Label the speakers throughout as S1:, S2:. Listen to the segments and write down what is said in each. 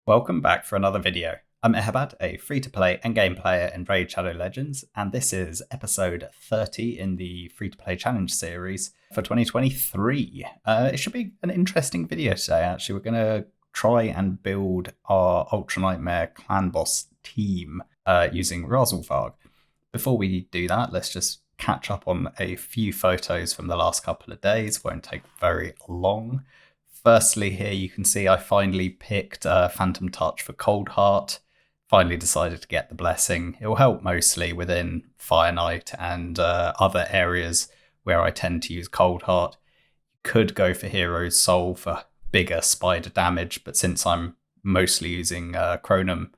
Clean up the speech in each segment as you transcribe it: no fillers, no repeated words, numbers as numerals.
S1: Welcome back for another video. I'm Eharbad, a free-to-play endgame player in Raid Shadow Legends, and this is episode 30 in the free-to-play challenge series for 2023. It should be an interesting video today, actually. We're going to try and build our Ultra Nightmare clan boss team using Razelvarg. Before we do that, let's just catch up on a few photos from the last couple of days. Won't take very long. Firstly, here you can see I finally picked Phantom Touch for Cold Heart. Finally decided to get the blessing. It will help mostly within Fire Knight and other areas where I tend to use Cold Heart. You could go for Hero's Soul for bigger spider damage, but since I'm mostly using Chronum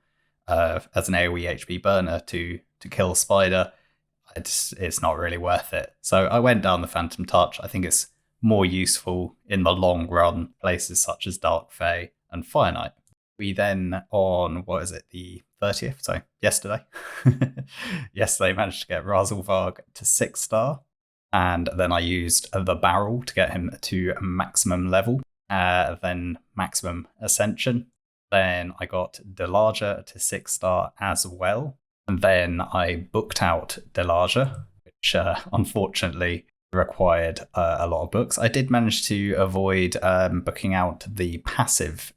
S1: as an AoE HP burner to kill spider, it's not really worth it. So I went down the Phantom Touch. I think it's more useful in the long run, places such as Dark Fae and Fire Knight. We then, on, the 30th? So yesterday. Yesterday managed to get Razelvarg to 6-star. And then I used the barrel to get him to maximum level. Then maximum ascension. Then I got Delaja to 6-star as well. And then I booked out Delaja, which unfortunately required a lot of books. I did manage to avoid booking out the passive,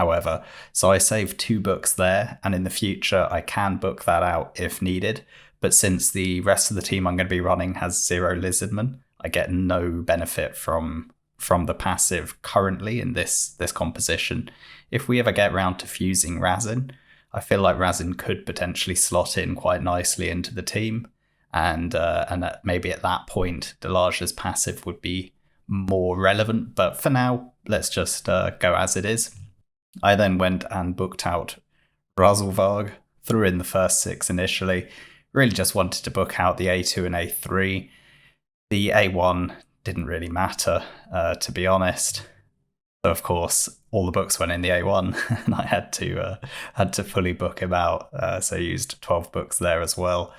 S1: however, so I saved 2 books there, and in the future I can book that out if needed. But since the rest of the team I'm going to be running has 0 Lizardmen, I get no benefit from the passive currently in this composition. If we ever get around to fusing Razin, I feel like Razin could potentially slot in quite nicely into the team. And that maybe at that point, Delaja's passive would be more relevant. But for now, let's just go as it is. I then went and booked out Razelvarg, threw in the first 6 initially. Really just wanted to book out the A2 and A3. The A1 didn't really matter, to be honest. So of course, all the books went in the A1, and I had to fully book him out. So I used 12 books there as well.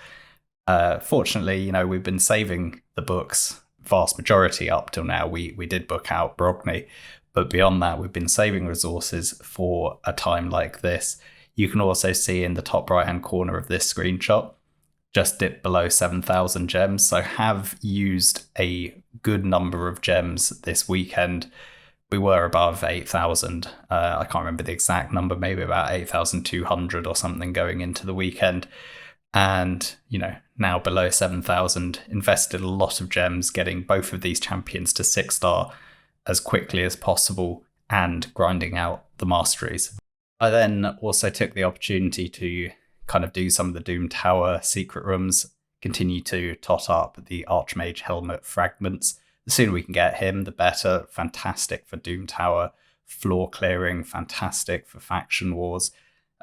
S1: Fortunately, we've been saving the books, vast majority up till now. We did book out Brogni, but beyond that, we've been saving resources for a time like this. You can also see in the top right-hand corner of this screenshot, just dipped below 7,000 gems. So have used a good number of gems this weekend. We were above 8,000. I can't remember the exact number, maybe about 8,200 or something going into the weekend. And, now below 7,000, invested a lot of gems getting both of these champions to 6-star as quickly as possible and grinding out the masteries. I then also took the opportunity to kind of do some of the Doom Tower secret rooms, continue to tot up the Archmage Helmet fragments. The sooner we can get him, the better. Fantastic for Doom Tower, floor clearing, fantastic for faction wars,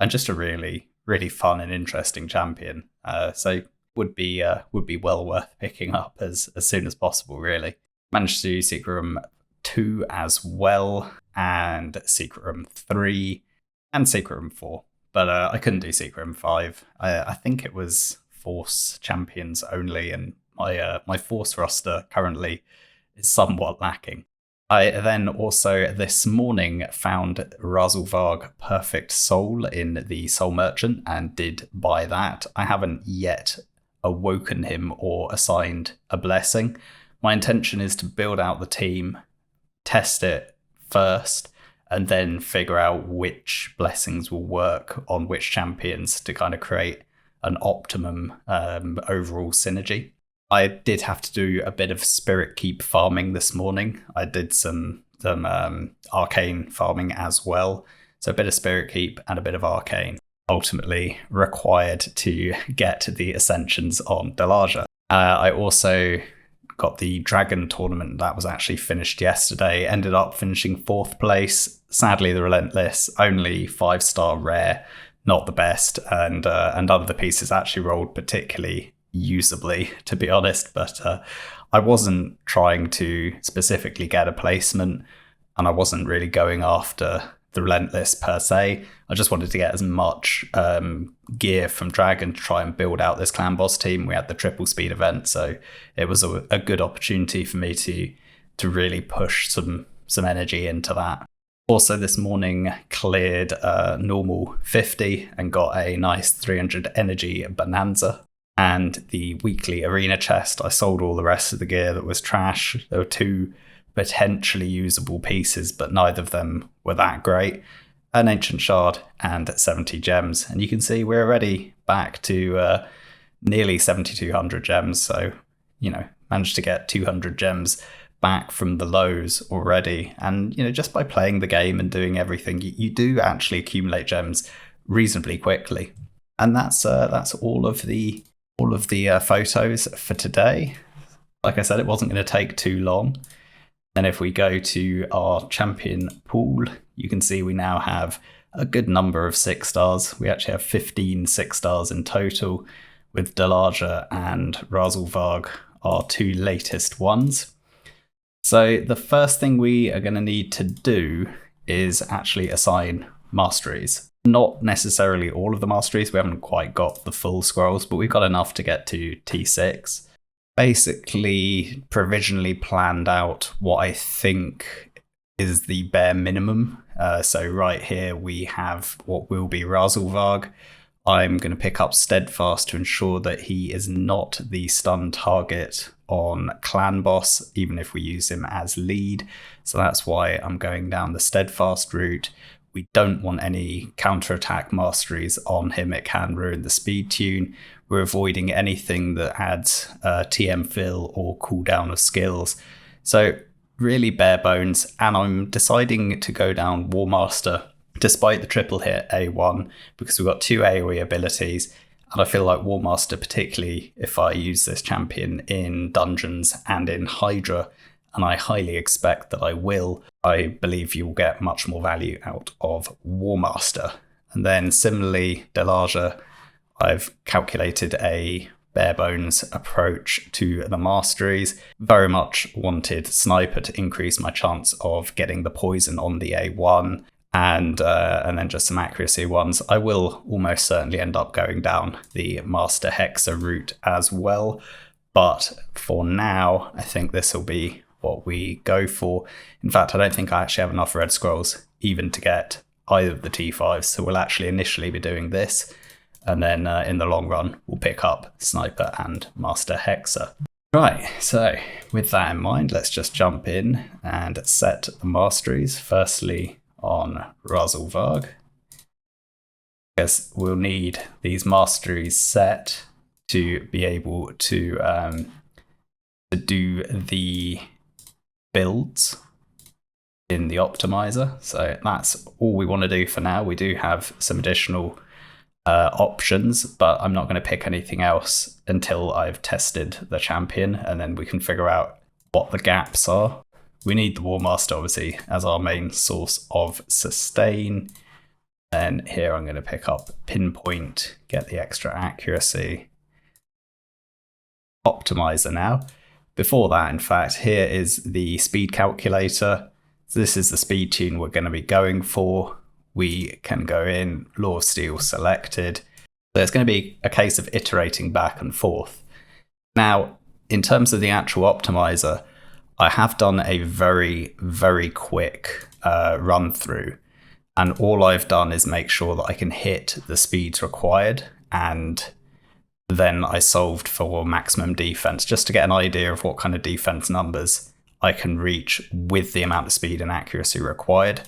S1: and just a really fun and interesting champion. So would be well worth picking up as soon as possible, really. Managed to do Secret Room 2 as well, and Secret Room 3, and Secret Room 4. But I couldn't do Secret Room 5. I think it was Force champions only, and my Force roster currently is somewhat lacking. I then also this morning found Razelvarg Perfect Soul in the Soul Merchant and did buy that. I haven't yet awoken him or assigned a blessing. My intention is to build out the team, test it first, and then figure out which blessings will work on which champions to kind of create an optimum overall synergy. I did have to do a bit of Spirit Keep farming this morning. I did some Arcane farming as well. So a bit of Spirit Keep and a bit of Arcane. Ultimately required to get the Ascensions on Delaja. I also got the Dragon tournament that was actually finished yesterday. Ended up finishing 4th place. Sadly, the Relentless, only 5-star rare, not the best. And other of the pieces actually rolled particularly usably, to be honest, but I wasn't trying to specifically get a placement, and I wasn't really going after the Relentless per se. I just wanted to get as much gear from Dragon to try and build out this clan boss team. We had the triple speed event, so it was a good opportunity for me to really push some energy into that. Also this morning cleared normal 50 and got a nice 300 energy bonanza. And the weekly arena chest, I sold all the rest of the gear that was trash. There were 2 potentially usable pieces, but neither of them were that great. An ancient shard and 70 gems. And you can see we're already back to nearly 7,200 gems. So, managed to get 200 gems back from the lows already. And, just by playing the game and doing everything, you do actually accumulate gems reasonably quickly. And that's all of the photos for today. Like I said, it wasn't going to take too long. Then if we go to our champion pool, you can see we now have a good number of 6 stars. We actually have 15 6 stars in total, with Delaja and Razelvarg, our 2 latest ones. So the first thing we are going to need to do is actually assign masteries. Not necessarily all of the masteries, we haven't quite got the full scrolls, but we've got enough to get to T6. Basically, provisionally planned out what I think is the bare minimum. So right here we have what will be Razelvarg. I'm going to pick up Steadfast to ensure that he is not the stun target on Clan Boss, even if we use him as lead. So that's why I'm going down the Steadfast route. We don't want any counterattack masteries on him. It can ruin the speed tune. We're avoiding anything that adds TM fill or cooldown of skills. So really bare bones. And I'm deciding to go down War Master despite the triple hit A1 because we've got 2 AoE abilities. And I feel like War Master, particularly if I use this champion in dungeons and in Hydra, and I highly expect that I will, I believe you will get much more value out of War Master. And then similarly, Delaja, I've calculated a bare bones approach to the masteries. Very much wanted Sniper to increase my chance of getting the poison on the A1, and then just some accuracy ones. I will almost certainly end up going down the Master Hexa route as well. But for now, I think this will be what we go for. In fact, I don't think I actually have enough red scrolls even to get either of the T5s, so we'll actually initially be doing this, and then in the long run we'll pick up Sniper and Master Hexa. Right, so with that in mind, let's just jump in and set the masteries. Firstly on Razelvarg, because we'll need these masteries set to be able to do the builds in the optimizer. So that's all we want to do for now. We do have some additional options, but I'm not going to pick anything else until I've tested the champion, and then we can figure out what the gaps are. We need the War Master obviously as our main source of sustain. Then here I'm going to pick up Pinpoint, get the extra accuracy. Optimizer now. Before that, in fact, here is the speed calculator. So this is the speed tune we're going to be going for. We can go in, Law of Steel selected. So it's going to be a case of iterating back and forth. Now, in terms of the actual optimizer, I have done a very, very quick run through. And all I've done is make sure that I can hit the speeds required, and then I solved for maximum defense just to get an idea of what kind of defense numbers I can reach with the amount of speed and accuracy required.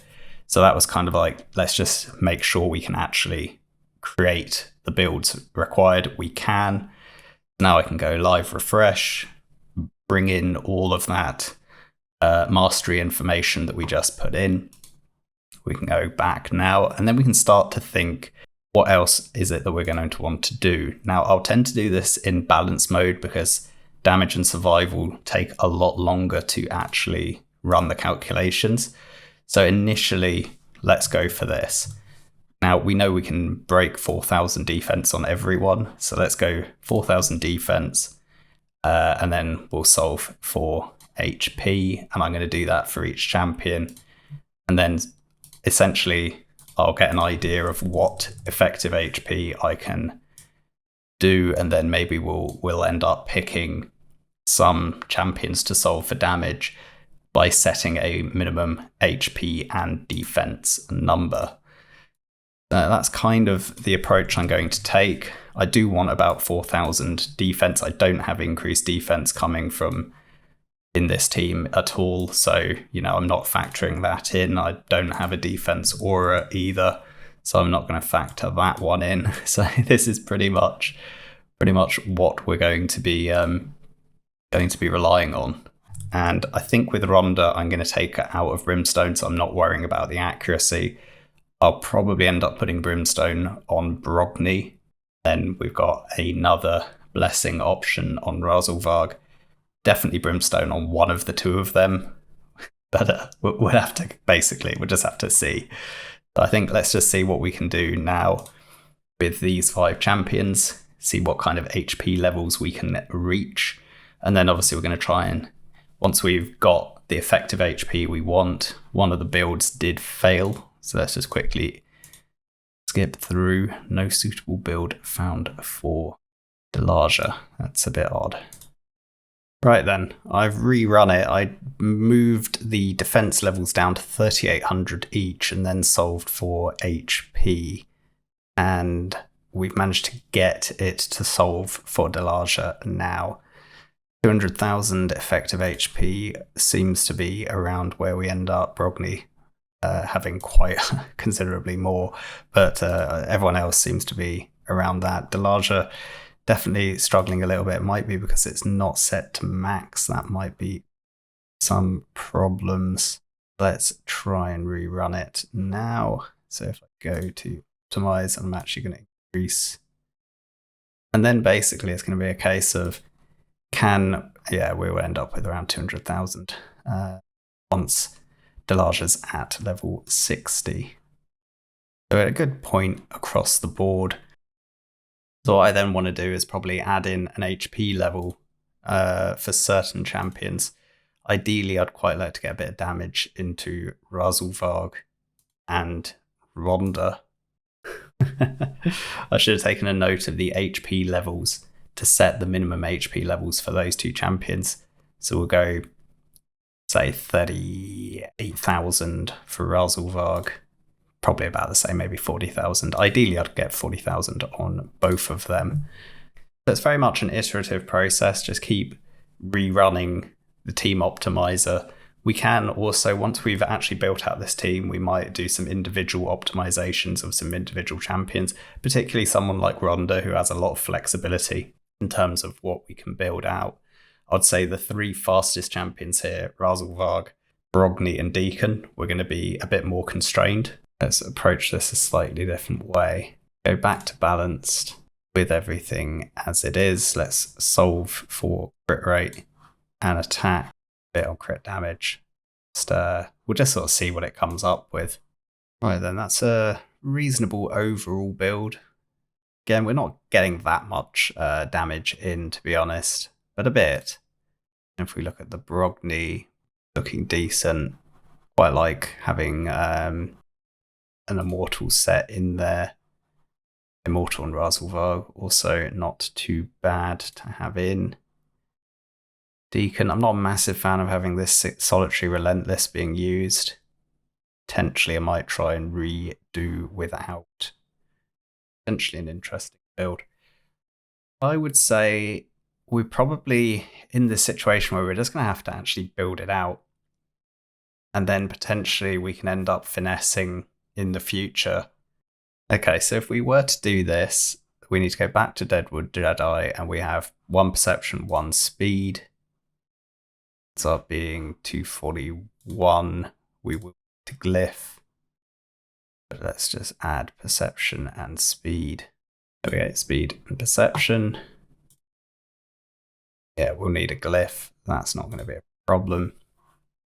S1: So that was kind of like, let's just make sure we can actually create the builds required. We can. Now I can go live refresh, bring in all of that mastery information that we just put in. We can go back now, and then we can start to think, what else is it that we're going to want to do? Now, I'll tend to do this in balance mode because damage and survival take a lot longer to actually run the calculations. So initially, let's go for this. Now, we know we can break 4,000 defense on everyone. So let's go 4,000 defense, and then we'll solve for HP. And I'm going to do that for each champion. And then essentially, I'll get an idea of what effective HP I can do, and then maybe we'll end up picking some champions to solve for damage. by setting a minimum HP and defense number. That's kind of the approach I'm going to take. I do want about 4,000 defense. I don't have increased defense coming from in this team at all, so I'm not factoring that in. I don't have a defense aura either, so I'm not going to factor that one in. So this is pretty much what we're going to be relying on. And I think with Rhonda, I'm going to take her out of Brimstone, so I'm not worrying about the accuracy. I'll probably end up putting Brimstone on Brogni. Then we've got another blessing option on Razelvarg. Definitely Brimstone on one of the two of them. But we'll just have to see. So I think let's just see what we can do now with these 5 champions, see what kind of HP levels we can reach. And then obviously we're going to try and, once we've got the effective HP we want, one of the builds did fail. So let's just quickly skip through. No suitable build found for Delaja. That's a bit odd. Right then, I've rerun it. I moved the defense levels down to 3,800 each and then solved for HP. And we've managed to get it to solve for Delaja now. 200,000 effective HP seems to be around where we end up. Brogni having quite considerably more, but everyone else seems to be around that. Delaja definitely struggling a little bit. It might be because it's not set to max. That might be some problems. Let's try and rerun it now. So if I go to optimize, I'm actually going to increase. And then basically it's going to be a case of we will end up with around 200,000 once Delaja's at level 60. So at a good point across the board. So what I then want to do is probably add in an HP level for certain champions. Ideally, I'd quite like to get a bit of damage into Razelvarg and Rhonda. I should have taken a note of the HP levels to set the minimum HP levels for those 2 champions. So we'll go, say, 38,000 for Razelvarg. Probably about the same, maybe 40,000. Ideally, I'd get 40,000 on both of them. So it's very much an iterative process. Just keep rerunning the team optimizer. We can also, once we've actually built out this team, we might do some individual optimizations of some individual champions, particularly someone like Rhonda, who has a lot of flexibility in terms of what we can build out. I'd say the 3 fastest champions here, Razelvarg, Brogni, and Deacon, we're going to be a bit more constrained. Let's approach this a slightly different way. Go back to balanced with everything as it is. Let's solve for crit rate and attack, a bit on crit damage. We'll just sort of see what it comes up with. Right then, that's a reasonable overall build. Again, we're not getting that much damage in, to be honest, but a bit. If we look at the Brogni, looking decent. Quite like having an Immortal set in there. Immortal and Razelvarg, also not too bad to have in. Deacon, I'm not a massive fan of having this Solitary Relentless being used. Potentially I might try and redo without. Potentially an interesting build. I would say we're probably in this situation where we're just going to have to actually build it out. And then potentially we can end up finessing in the future. Okay, so if we were to do this, we need to go back to Deadwood Jedi, and we have 1 perception, 1 speed. Ends up being 241. We will to glyph. But let's just add perception and speed. Okay, speed and perception. Yeah, we'll need a glyph. That's not going to be a problem.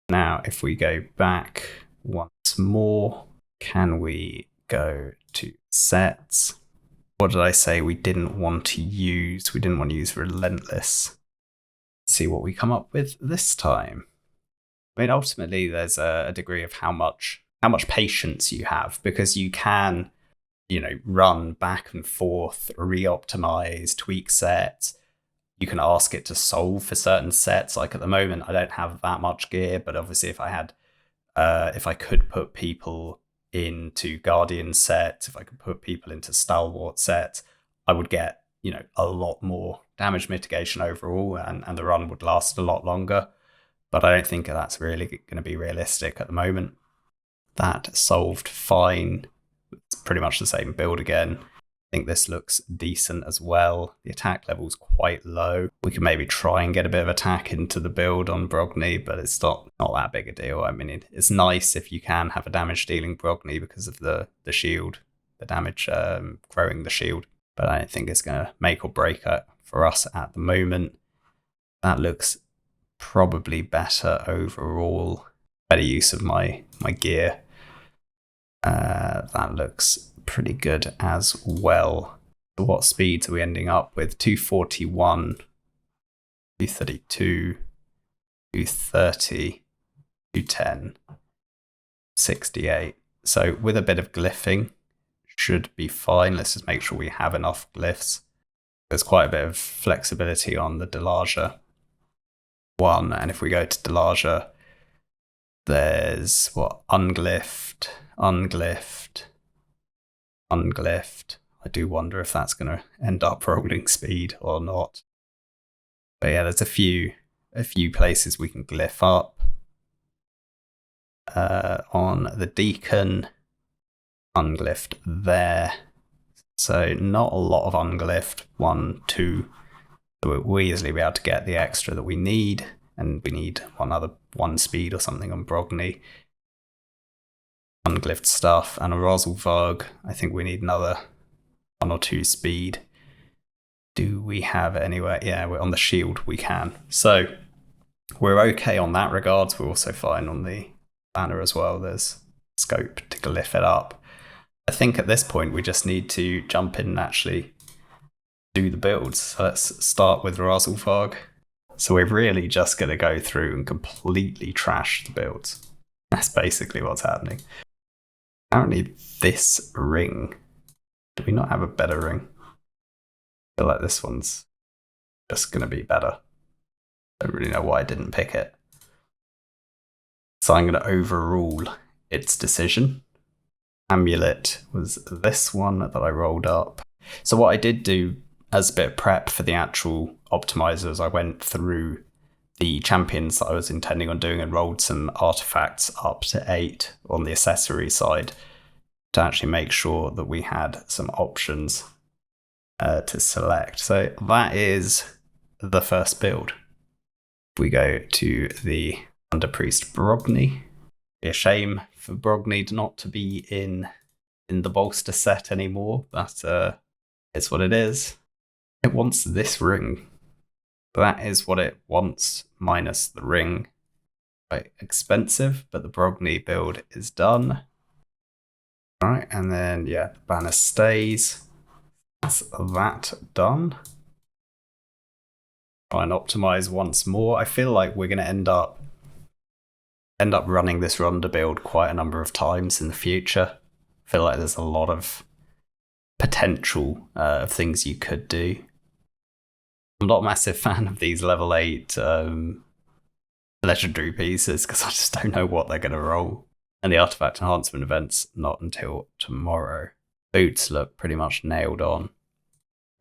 S1: Now, if we go back once more, can we go to sets? What did I say we didn't want to use? We didn't want to use Relentless. Let's see what we come up with this time. I mean, ultimately, there's a degree of how much patience you have, because you can, run back and forth, re-optimize, tweak sets. you can ask it to solve for certain sets. Like at the moment, I don't have that much gear, but obviously if I could put people into Guardian set, if I could put people into Stalwart set, I would get, a lot more damage mitigation overall, and the run would last a lot longer. But I don't think that's really going to be realistic at the moment. That solved fine. It's pretty much the same build again. I think this looks decent as well. The attack level's quite low. We can maybe try and get a bit of attack into the build on Brogni, but it's not that big a deal. I mean, it's nice if you can have a damage dealing Brogni because of the shield, the damage growing the shield. But I don't think it's going to make or break it for us at the moment. That looks probably better overall. Better use of my gear. That looks pretty good as well. So what speeds are we ending up with? 241, 232, 230, 210, 68. So with a bit of glyphing, should be fine. Let's just make sure we have enough glyphs. There's quite a bit of flexibility on the Delaja one, and if we go to Delaja, there's unglyphed. I do wonder if that's going to end up rolling speed or not. But yeah, there's a few places we can glyph up. On the Deacon, unglyphed there. So not a lot of unglyphed. 1, 2. So we'll easily be able to get the extra that we need, and we need one speed or something on Brogni. Unglyphed stuff, and a Rosalvarg. I think we need another 1 or 2 speed. Do we have anywhere? Yeah, we're on the shield, we can. So we're okay on that regards. We're also fine on the banner as well. There's scope to glyph it up. I think at this point we just need to jump in and actually do the builds. So let's start with Rosalvarg. So we're really just going to go through and completely trash the builds. That's basically what's happening. Apparently this ring, do we not have a better ring? I feel like this one's just going to be better. I don't really know why I didn't pick it. So I'm going to overrule its decision. Amulet was this one that I rolled up. So what I did do as a bit of prep for the actual optimizers, I went through the champions that I was intending on doing and rolled some artifacts up to 8 on the accessory side to actually make sure that we had some options to select. So that is the first build. If we go to the Underpriest Brogni, it'd be a shame for Brogni not to be in the bolster set anymore, but it's what it is. It wants this ring. That is what it wants, minus the ring. Quite expensive, but the Brogni build is done. Alright, and then yeah, the banner stays. That's that done. Try and optimize once more. I feel like we're going to end up running this Ronda build quite a number of times in the future. I feel like there's a lot of potential of things you could do. I'm not a massive fan of these level 8 legendary pieces because I just don't know what they're going to roll. And the artifact enhancement event's not until tomorrow. Boots look pretty much nailed on.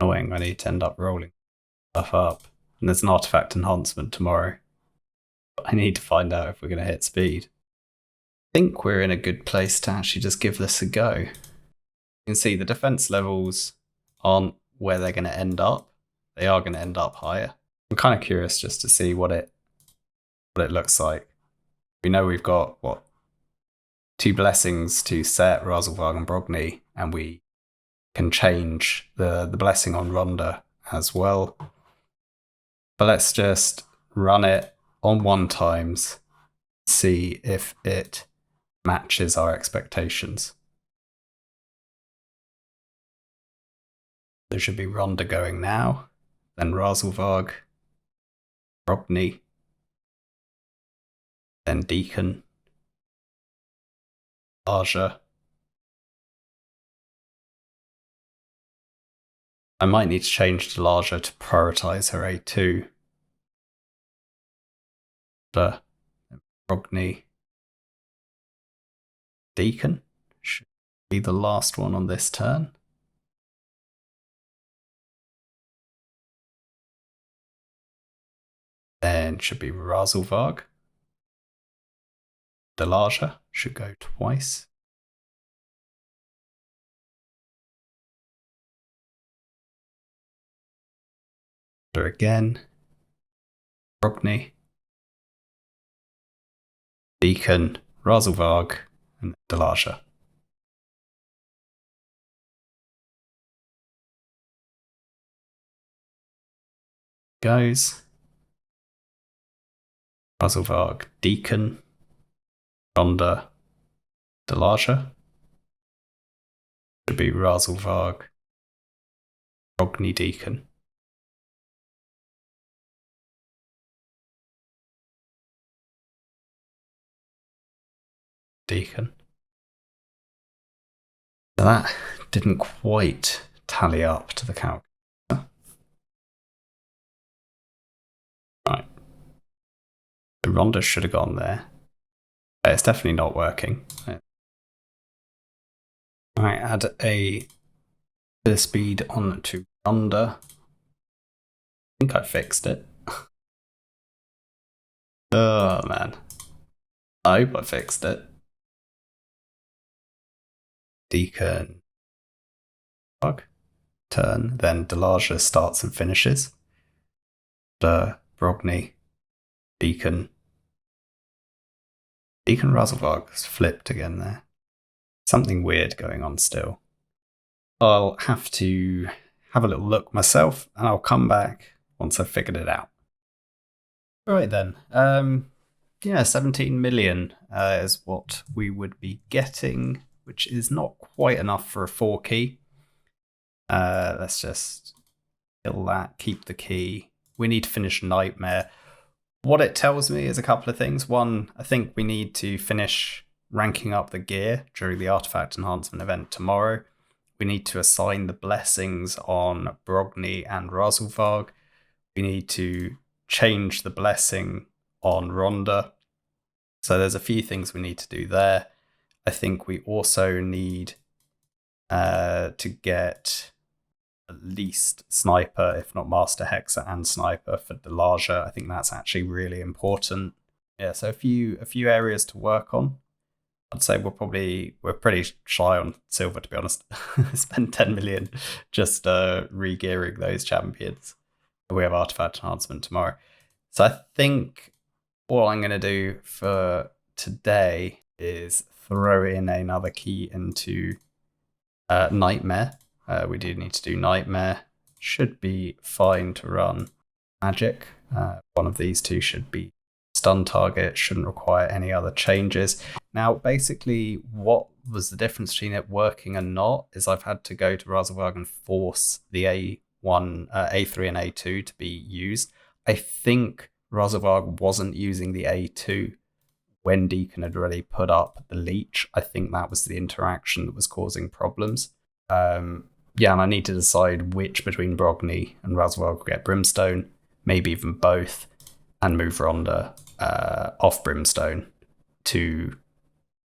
S1: Annoying, I need to end up rolling stuff up. And there's an artifact enhancement tomorrow. But I need to find out if we're going to hit speed. I think we're in a good place to actually just give this a go. You can see the defense levels aren't where they're going to end up. They are going to end up higher. I'm kind of curious just to see what it looks like. We know we've got, 2 blessings to set Rosalvarg and Brogni, and we can change the blessing on Ronda as well. But let's just run it on 1 times, see if it matches our expectations. There should be Ronda going now, then Rosalvarg, Brogni, then Deacon, Aja. I might need to change Delaja to prioritize her A2. The Brogni Deacon should be the last one on this turn. Then should be Razelvarg. Delaja should go twice. Again. Brogni. Deacon, Razelvarg, and Delaja. Goes. Razelvarg, Deacon, Ronda, Delaja. Should be Razelvarg, Brogni, Deacon. Deacon. So that didn't quite tally up to the calc. Right. The Ronda should have gone there. It's definitely not working. I add a bit of speed on to Ronda. I think I fixed it. Oh man. I hope I fixed it. Deacon. Bug. Turn. Then Delaja starts and finishes. The Brogni. Deacon. Deacon Razelvarg's flipped again there. Something weird going on still. I'll have to have a little look myself and I'll come back once I've figured it out. Right then. 17 million is what we would be getting, which is not quite enough for a 4 key. Let's just kill that, keep the key. We need to finish Nightmare. What it tells me is a couple of things. One, I think we need to finish ranking up the gear during the artifact enhancement event tomorrow. We need to assign the blessings on Brogni and Razelvarg. We need to change the blessing on Ronda. So there's a few things we need to do there. I think we also need to get at least Sniper, if not Master Hexer and Sniper for Delaja. I think that's actually really important. Yeah, so a few areas to work on. I'd say we're pretty shy on silver, to be honest. Spend 10 million just re-gearing those champions. We have artifact enhancement tomorrow. So I think what I'm going to do for today is throw in another key into Nightmare. We do need to do Nightmare. Should be fine to run Magic. One of these two should be stun target, shouldn't require any other changes. Now, basically, what was the difference between it working and not is I've had to go to Razelvarg and force the A3 and A2 to be used. I think Razelvarg wasn't using the A2 when Deacon had already put up the leech. I think that was the interaction that was causing problems. Yeah, and I need to decide which between Brogni and Razelvarg will get Brimstone, maybe even both, and move Ronda off Brimstone to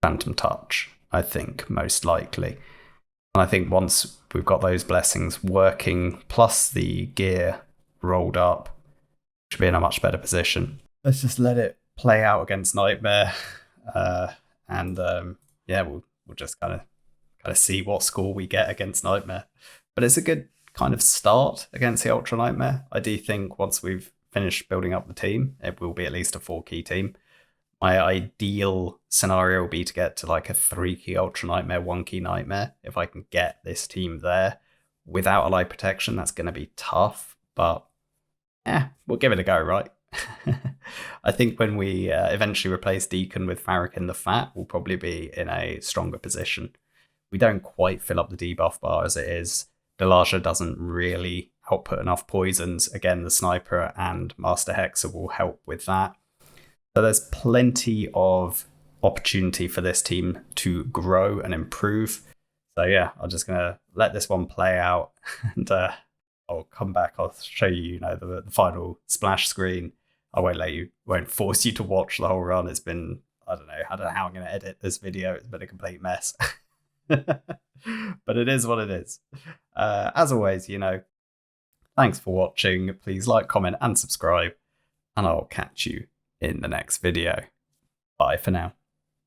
S1: Phantom Touch, I think, most likely. And I think once we've got those blessings working, plus the gear rolled up, we should be in a much better position. Let's just let it play out against Nightmare, and we'll just kind of see what score we get against Nightmare. But it's a good kind of start against the Ultra Nightmare. I do think once we've finished building up the team, it will be at least a 4-key team. My ideal scenario will be to get to like a 3-key Ultra Nightmare, 1-key Nightmare. If I can get this team there without a light protection, that's going to be tough. But we'll give it a go, right? I think when we eventually replace Deacon with Farrakhan the Fat, we'll probably be in a stronger position. We don't quite fill up the debuff bar as it is. Delaja doesn't really output enough poisons. Again, the Sniper and Master Hexer will help with that. So there's plenty of opportunity for this team to grow and improve. So yeah, I'm just going to let this one play out and I'll come back. I'll show you, the final splash screen. I won't force you to watch the whole run. It's been, I don't know how I'm going to edit this video. It's been a complete mess. But it is what it is. As always, thanks for watching. Please like, comment, and subscribe. And I'll catch you in the next video. Bye for now.